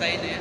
सही नहीं है।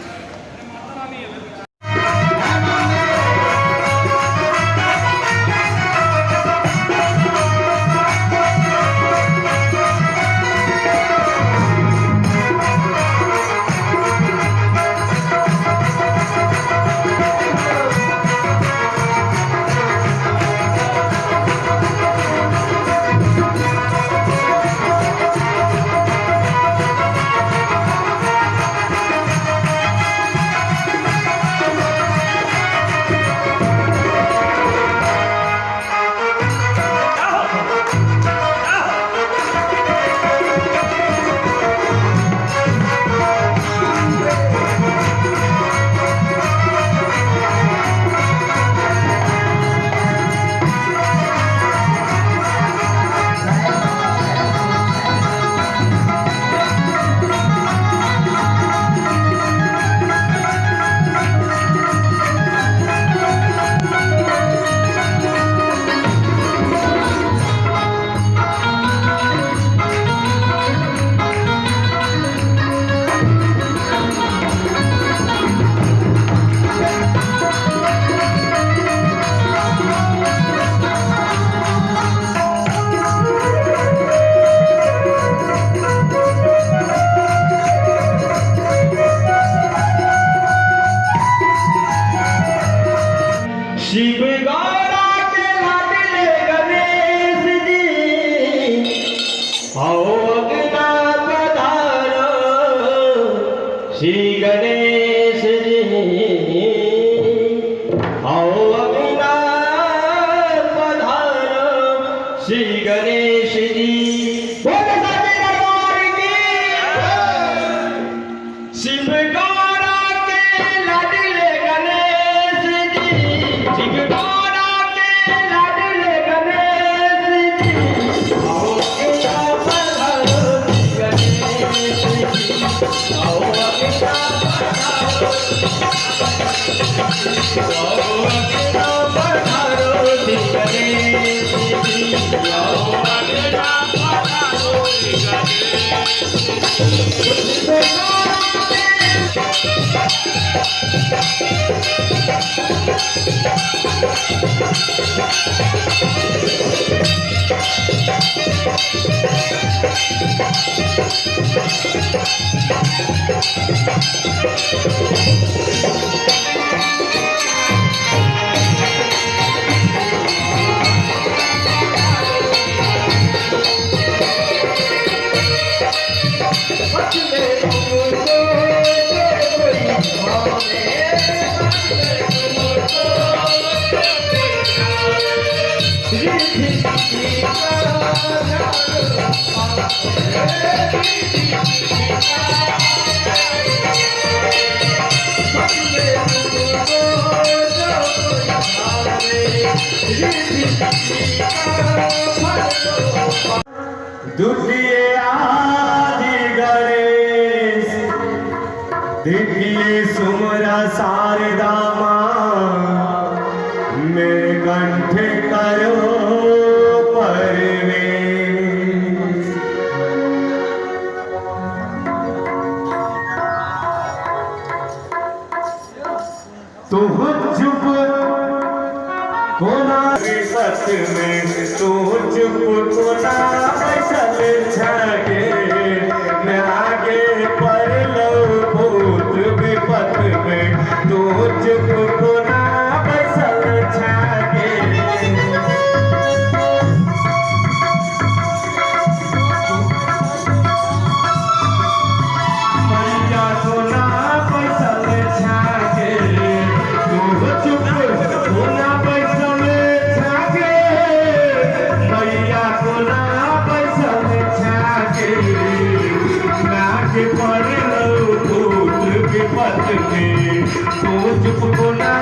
शिव गौरा के लाडले गणेश जी, आओ अग्ना पधारो। श्री गणेश जी, आओ अग्ना पधारो। श्री गणेश जी, बोले सच्चे दरबार की। शिव गौरा के लाडले गणेश जी, शिव गौरा के लाडले गणेश जी, आओ अग्ना पधारो। गणेश जी, आओ अग्ना पधारो। आओ अग्ना पधारो। श्री गणेश जी, आओ अग्ना पधारो। श्री गणेश द्वितीय आदि गणेश, द्वितीय सुमरा शारदा माँ, मेरे कंठ करो परवेश। तू चुप कोना विपत में, तू चुप कोना बैसल छगे। मैं आगे पर लो भूत विपत में, तू चुप कोना बैसल छगे। मैया कोना बैसल छगे, तू चुप कोना बैसल छगे। मैया कोना बैसल छगे। नाग पर लो भूत विपत में, तू चुप कोना